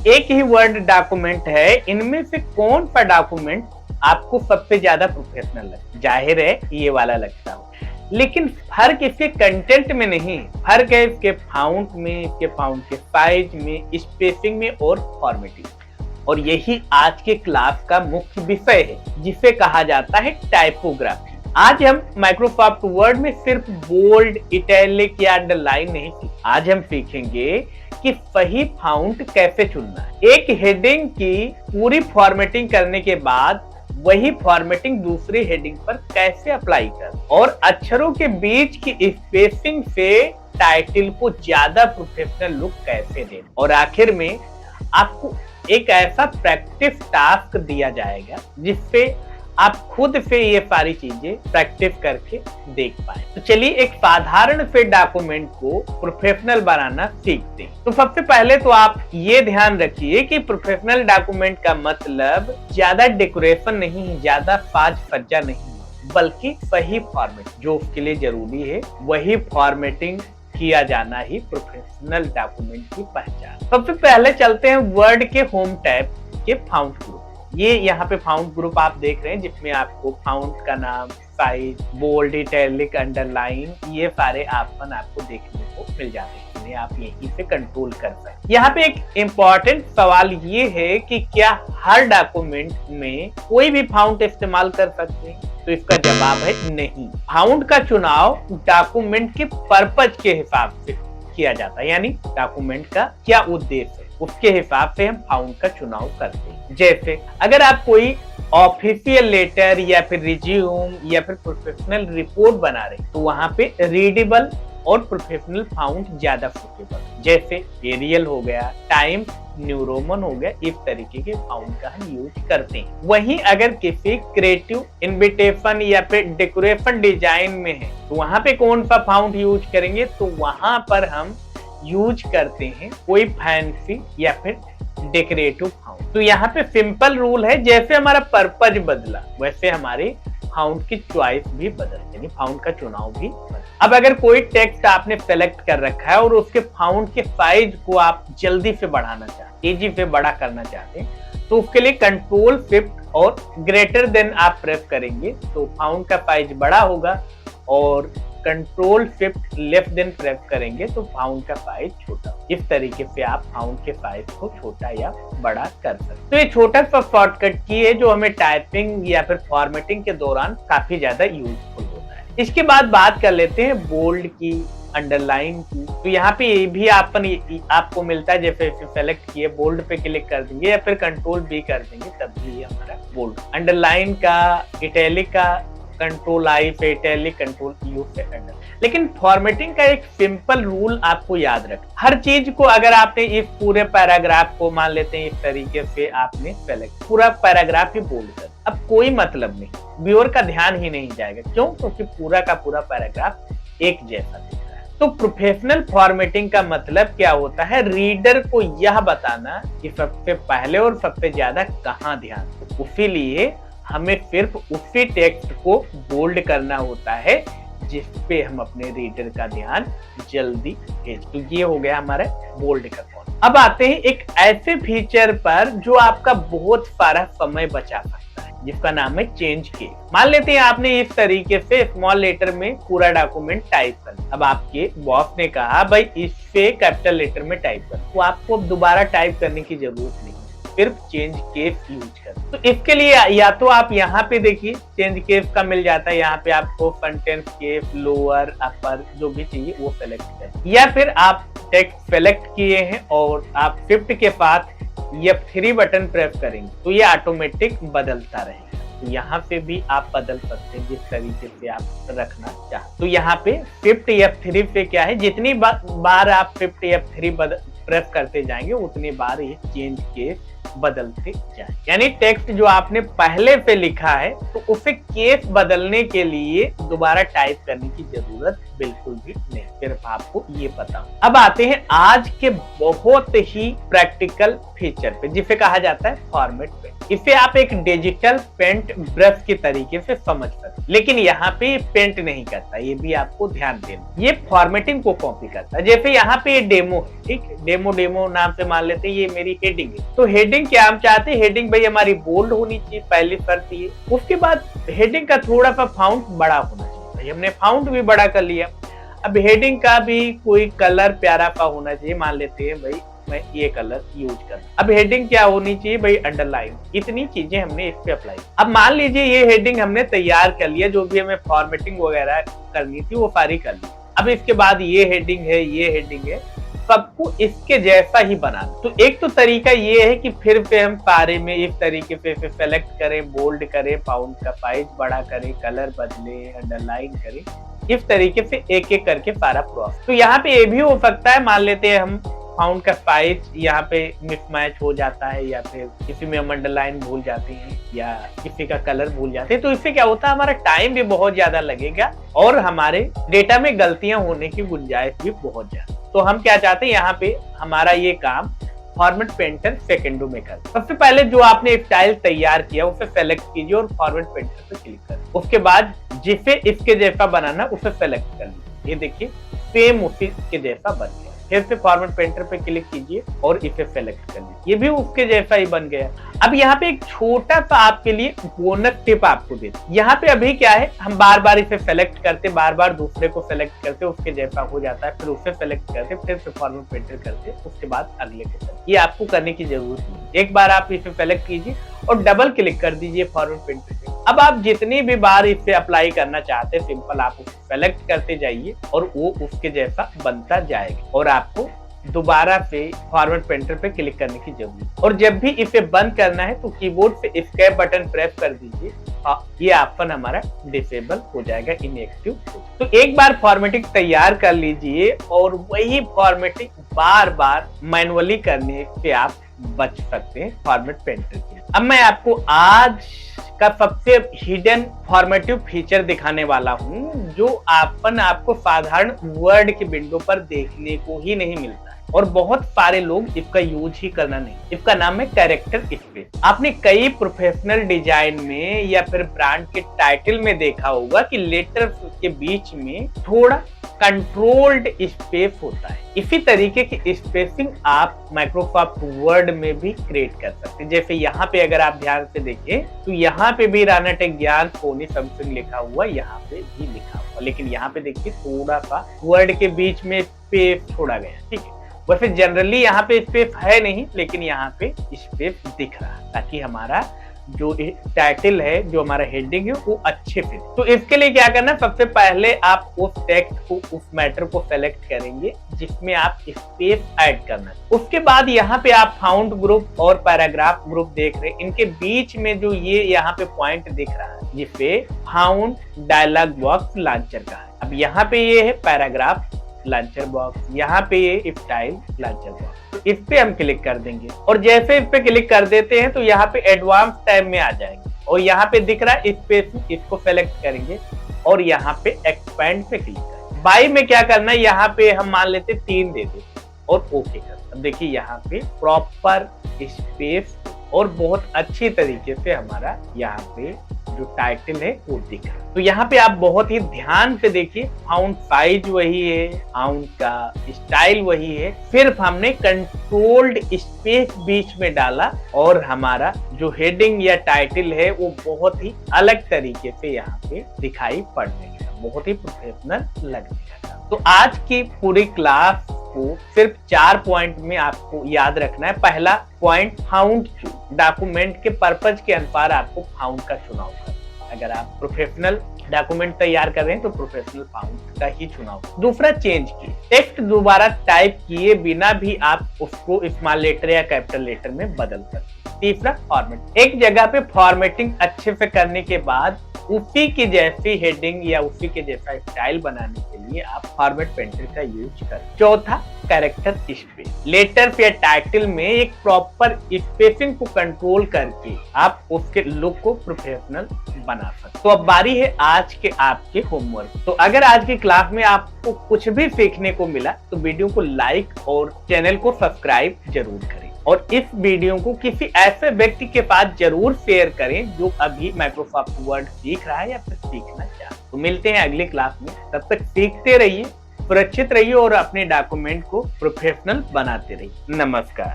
एक ही word document है, इनमें से कौन सा डॉक्यूमेंट आपको सबसे ज्यादा प्रोफेशनल लगता है? जाहिर है ये वाला लगता हो, लेकिन फर्क इसके कंटेंट में नहीं, फर्क है इसके फाउंट में, इसके फाउंट के साइज में, स्पेसिंग में और फॉर्मेटिंग। और यही आज के क्लास का मुख्य विषय है, जिसे कहा जाता है टाइपोग्राफी। आज हम माइक्रोसॉफ्ट वर्ड में सिर्फ बोल्ड, इटैलिक या अंडरलाइन नहीं, आज हम सीखेंगे कि सही फाउंट कैसे चुनना है। एक हेडिंग की पूरी फॉर्मेटिंग करने के बाद वही फॉर्मेटिंग दूसरी हेडिंग पर कैसे अप्लाई कर, और अक्षरों के बीच की स्पेसिंग से टाइटल को ज्यादा प्रोफेशनल लुक कैसे दें। और आखिर में आपको एक ऐसा प्रैक्टिस टास्क दिया जाएगा जिससे आप खुद से ये सारी चीजें प्रैक्टिस करके देख पाए। तो चलिए एक साधारण से डॉक्यूमेंट को प्रोफेशनल बनाना सीखते हैं। तो सबसे पहले तो आप ये ध्यान रखिए कि प्रोफेशनल डॉक्यूमेंट का मतलब ज्यादा डेकोरेशन नहीं, ज्यादा साज सज्जा नहीं, बल्कि सही फॉर्मेट जो उसके लिए जरूरी है वही फॉर्मेटिंग किया जाना ही प्रोफेशनल डॉक्यूमेंट की पहचान। सबसे पहले चलते हैं वर्ड के होम टैब के फाउंट ग्रुप। ये यहाँ पे फाउंट ग्रुप आप देख रहे हैं, जिसमें आपको फाउंट का नाम, साइज, बोल्ड, इटैलिक, अंडरलाइन, ये सारे ऑप्शन आपको देखने को मिल जाते हैं, जिन्हें आप यहीं से कंट्रोल कर सकते हैं। यहाँ पे एक इम्पोर्टेंट सवाल ये है कि क्या हर डॉक्यूमेंट में कोई भी फाउंट इस्तेमाल कर सकते हैं? तो इसका जवाब है नहीं। फाउंट का चुनाव डॉक्यूमेंट के पर्पज के हिसाब से किया जाता है, यानी डॉक्यूमेंट का क्या उद्देश्य है उसके हिसाब से हम फाउंट का चुनाव करते हैं। जैसे अगर आप कोई ऑफिशियल लेटर या फिर रिज्यूम या फिर प्रोफेशनल रिपोर्ट बना रहे तो वहां पे रीडेबल और प्रोफेशनल फाउंट ज्यादा सूटेबल, जैसे एरियल हो गया, टाइम्स न्यू रोमन हो गया, इस तरीके के फाउंट का हम यूज करते हैं। वहीं अगर किसी क्रिएटिव इन्विटेशन या फिर डेकोरेशन डिजाइन में है तो वहां पे कौन सा फाउंट यूज करेंगे? तो वहां पर हम यूज करते हैं कोई फैंसी या फिर डेकोरेटिव फाउंट। तो यहाँ पे सिंपल रूल है, जैसे हमारा पर्पज बदला वैसे हमारे फाउंट की चॉइस भी बदल, यानी फाउंट का चुनाव भी बदल। अब अगर कोई टेक्स्ट आपने सेलेक्ट कर रखा है और उसके फाउंट के साइज को आप जल्दी से बढ़ाना चाहते, तेजी से बड़ा करना चाहते हैं, तो उसके लिए कंट्रोल शिफ्ट और ग्रेटर देन आप प्रेस करेंगे तो फाउंट का साइज बड़ा होगा, और control shift left than press करेंगे तो फाउंट का साइज छोटा। इस तरीके से आप फाउंट के साइज को छोटा या बड़ा कर सकते हैं। तो ये छोटा सा शॉर्टकट की है जो हमें टाइपिंग या फिर फॉर्मेटिंग के दौरान काफी ज्यादा यूजफुल होता है। इसके बाद बात कर लेते हैं बोल्ड की, अंडरलाइन की। तो यहाँ पे ये भी आपको मिलता है, जैसे सेलेक्ट किए बोल्ड पे क्लिक कर देंगे या फिर कंट्रोल भी कर देंगे तब भी ये हमारा बोल्ड। अंडरलाइन का, इटैलिक का कंट्रोल आई पे इटैलिक, कंट्रोल यू पे अंडर। लेकिन फॉर्मेटिंग का एक सिंपल रूल आपको याद रख, हर चीज को अगर आपने इस पूरे पैराग्राफ को मान लेते हैं इस तरीके से आपने सेलेक्ट पूरा पैराग्राफ ही बोल्ड कर, अब कोई मतलब नहीं, व्यूअर का ध्यान ही नहीं जाएगा। क्यों? क्योंकि पूरा का पूरा पैराग्राफ एक जैसा दिख रहा है। तो प्रोफेशनल फॉर्मेटिंग का मतलब क्या होता है? रीडर को यह बताना कि सबसे पहले और सबसे ज्यादा कहाँ ध्यान, उसी लिए हमें सिर्फ उसी टेक्स्ट को बोल्ड करना होता है जिस पे हम अपने रीडर का ध्यान जल्दी भेज। तो ये हो गया हमारा बोल्ड का फॉन्ट। अब आते हैं एक ऐसे फीचर पर जो आपका बहुत सारा समय बचा सकता है, जिसका नाम है चेंज के। मान लेते हैं आपने इस तरीके से स्मॉल लेटर में पूरा डॉक्यूमेंट टाइप कर, अब आपके बॉस ने कहा भाई इससे कैपिटल लेटर में टाइप कर, तो आपको अब दोबारा टाइप करने की जरूरत नहीं, सिर्फ चेंज केस यूज कर। तो इसके लिए या तो आप यहाँ पे देखिए चेंज केस का मिल जाता है, यहाँ पे आपको कंटेंट केस, लोअर, अपर जो भी चाहिए वो सेलेक्ट करें, या फिर आप टेक्स्ट सेलेक्ट किए हैं और आप शिफ्ट के साथ F3 बटन प्रेस करेंगे तो ये ऑटोमेटिक बदलता रहेगा। तो यहाँ पे भी आप बदल सकते हैं जिस तरीके से आप रखना चाहते। तो यहाँ पे शिफ्ट F3 पे क्या है, जितनी बार आप शिफ्ट F3 प्रेस करते जाएंगे उतनी बार ये चेंज केस बदलते जाए। यानी टेक्स्ट जो आपने पहले पे लिखा है तो उसे केस बदलने के लिए दोबारा टाइप करने की जरूरत बिल्कुल भी नहीं, सिर्फ आपको ये पता हो। अब आते हैं आज के बहुत ही प्रैक्टिकल फीचर पे जिसे कहा जाता है फॉर्मेट पेंट। इसे आप एक डिजिटल पेंट ब्रश के तरीके से समझ सकते, लेकिन यहाँ पे पेंट नहीं करता, ये भी आपको ध्यान देना। ये फॉर्मेटिंग को कॉपी करता है। जैसे यहाँ पे डेमो है, ठीक, डेमो नाम से मान लेते हैं, ये मेरी हेडिंग है। तो हेडिंग क्या हम चाहते हैं, हेडिंग भाई हमारी बोल्ड होनी चाहिए, पहली शर्त ये। उसके बाद हेडिंग का थोड़ा सा फाउंट बड़ा होना चाहिए। भाई हमने फाउंट भी बड़ा कर लिया। अब हेडिंग का भी कोई कलर प्यारा सा होना चाहिए, मान लेते हैं भाई मैं ये कलर यूज कर। अब हेडिंग क्या होनी चाहिए भाई, अंडरलाइन। इतनी चीजें हमने इस पे अप्लाई। अब मान लीजिए ये हेडिंग हमने तैयार कर लिया, जो भी हमें फॉर्मेटिंग वगैरह करनी थी वो सारी कर ली। अब इसके बाद ये हेडिंग है, ये हेडिंग है, सबको इसके जैसा ही बनाना। तो एक तो तरीका ये है कि फिर से हम सारे में इस तरीके से सेलेक्ट करें, बोल्ड करें, फाउंट का साइज बड़ा करें, कलर बदले, अंडरलाइन करें, इस तरीके से एक एक करके सारा प्रोसेस। तो यहाँ पे ये भी हो सकता है, मान लेते हैं हम फाउंट का साइज यहाँ पे मिसमैच हो जाता है, या फिर किसी में हम अंडरलाइन भूल जाते हैं, या किसी का कलर भूल जाते हैं। तो इससे क्या होता है, हमारा टाइम भी बहुत ज्यादा लगेगा और हमारे डेटा में गलतियां होने की गुंजाइश भी बहुत ज्यादा। तो हम क्या चाहते हैं, यहाँ पे हमारा ये काम फॉर्मेट पेंटर सेकेंडों में कर। सबसे पहले जो आपने स्टाइल तैयार किया उसे सेलेक्ट कीजिए और फॉर्मेट पेंटर पे क्लिक करें। उसके बाद जिसे इसके जैसा बनाना उसे सेलेक्ट कर लीजिए। ये देखिए सेम उसी के जैसा बन गया। फिर से फॉर्मेट पेंटर पे क्लिक कीजिए और इसे सेलेक्ट कर लीजिए, ये भी उसके जैसा ही बन गया। अब यहाँ पे एक छोटा सा आपके लिए बोनस टिप आपको देते। यहाँ पे अभी क्या है, हम बार बार इसे सेलेक्ट करते, बार बार दूसरे को सेलेक्ट करते, उसके जैसा हो जाता है, फिर उसे सेलेक्ट करते, फिर से फॉर्मेट पेंटर करते, उसके बाद अगले को। ये आपको करने की जरूरत नहीं। एक बार आप इसे सेलेक्ट कीजिए और डबल क्लिक कर दीजिए फॉर्मेट पेंटर पे। अब आप जितनी भी बार इसे अप्लाई करना चाहते हैं, सिंपल आप उसे सेलेक्ट करते जाइए और वो उसके जैसा बनता जाएगा और आपको दोबारा से फॉर्मेट पेंटर पे क्लिक करने की जरूरत। और जब भी इसे बंद करना है तो कीबोर्ड से एस्केप बटन प्रेस कर दीजिए, ये ऑप्शन हमारा डिसेबल हो जाएगा, इनएक्टिव। तो एक बार फॉर्मेटिंग तैयार कर लीजिए और वही फॉर्मेटिंग बार बार मैनुअली करने से आप बच सकते हैं फॉर्मेट पेंटर के। अब मैं आपको आज का सबसे हिडन फॉर्मेटिव फीचर दिखाने वाला हूं, जो आपको साधारण वर्ड की विंडो पर देखने को ही नहीं मिलता है और बहुत सारे लोग इसका यूज ही करना नहीं। इसका नाम है कैरेक्टर स्पेस। आपने कई प्रोफेशनल डिजाइन में या फिर ब्रांड के टाइटल में देखा होगा कि लेटर्स के बीच में थोड़ा कंट्रोल्ड स्पेस होता है। इसी तरीके की स्पेसिंग आप माइक्रोसॉफ्ट वर्ड में भी क्रिएट कर सकते हैं। जैसे यहाँ पे अगर आप ध्यान से देखें तो यहाँ पे भी राणा टेक ज्ञान सोनी सैमसंग लिखा हुआ, यहाँ पे भी लिखा हुआ, लेकिन यहाँ पे देखिए थोड़ा सा वर्ड के बीच में स्पेस छोड़ा गया। ठीक है, वैसे जनरली यहाँ पे स्पेस है नहीं, लेकिन यहाँ पे स्पेस दिख रहा है ताकि हमारा जो टाइटल है, जो हमारा हेडिंग है, वो अच्छे से। तो इसके लिए क्या करना, सबसे पहले आप उस टेक्स्ट को, उस मैटर को सेलेक्ट करेंगे जिसमें आप स्पेस ऐड करना है। उसके बाद यहाँ पे आप फाउंड ग्रुप और पैराग्राफ ग्रुप देख रहे हैं, इनके बीच में जो ये यहाँ पे पॉइंट दिख रहा है, जिसे फाउंड डायलॉग बॉक्स लॉन्चर का है। अब यहाँ पे ये है पैराग्राफ लॉन्चर बॉक्स, यहाँ पे ये स्टाइल लॉन्चर बॉक्स। तो इस पे हम क्लिक कर देंगे और जैसे इस पे क्लिक कर देते हैं तो यहाँ पे एडवांस टैब में आ जाएंगे और यहाँ पे दिख रहा है स्पेस, इसको सेलेक्ट करेंगे और यहाँ पे एक्सपेंड पे क्लिक करेंगे। बाई में क्या करना है, यहाँ पे हम मान लेते 3 दे देते और ओके कर। अब देखिए यहाँ पे प्रॉपर स्पेस और बहुत अच्छी तरीके से हमारा यहाँ पे जो टाइटल है वो दिख रहा है। तो यहाँ पे आप बहुत ही ध्यान से देखिए, फाउंट साइज वही है, फाउंट का स्टाइल वही है, सिर्फ हमने कंट्रोल्ड स्पेस बीच में डाला और हमारा जो हेडिंग या टाइटल है वो बहुत ही अलग तरीके से यहाँ पे दिखाई पड़ने लगा, बहुत ही प्रोफेशनल लगने लगा। तो आज की पूरी क्लास को सिर्फ 4 पॉइंट में आपको याद रखना है। पहला पॉइंट, फाउंट डॉक्यूमेंट के पर्पज के अनुसार आपको फाउंट का चुनाव करना। अगर आप प्रोफेशनल डॉक्यूमेंट तैयार कर रहे हैं तो प्रोफेशनल फाउंट का ही चुनाव। दूसरा, चेंज की टेक्स्ट दोबारा टाइप किए बिना भी आप उसको स्मॉल लेटर या कैपिटल लेटर में बदल सकते हैं। तीसरा, फॉर्मेट। एक जगह पे फॉर्मेटिंग अच्छे से करने के बाद उसी की जैसी हेडिंग या उसी के जैसा स्टाइल बनाने के लिए आप फॉर्मेट पेंटर का यूज करें। चौथा, कैरेक्टर स्पेस। लेटर्स या टाइटल में एक प्रॉपर स्पेसिंग को कंट्रोल करके आप उसके लुक को प्रोफेशनल बना सकते। तो अब बारी है आज के आपके होमवर्क। तो अगर आज की क्लास में आपको कुछ भी सीखने को मिला तो वीडियो को लाइक और चैनल को सब्सक्राइब जरूर करें और इस वीडियो को किसी ऐसे व्यक्ति के पास जरूर शेयर करें जो अभी माइक्रोसॉफ्ट वर्ड सीख रहा है या फिर सीखना चाहता है। तो मिलते हैं अगली क्लास में, तब तक सीखते रहिए, सुरक्षित रहिए और अपने डॉक्यूमेंट को प्रोफेशनल बनाते रहिए। नमस्कार।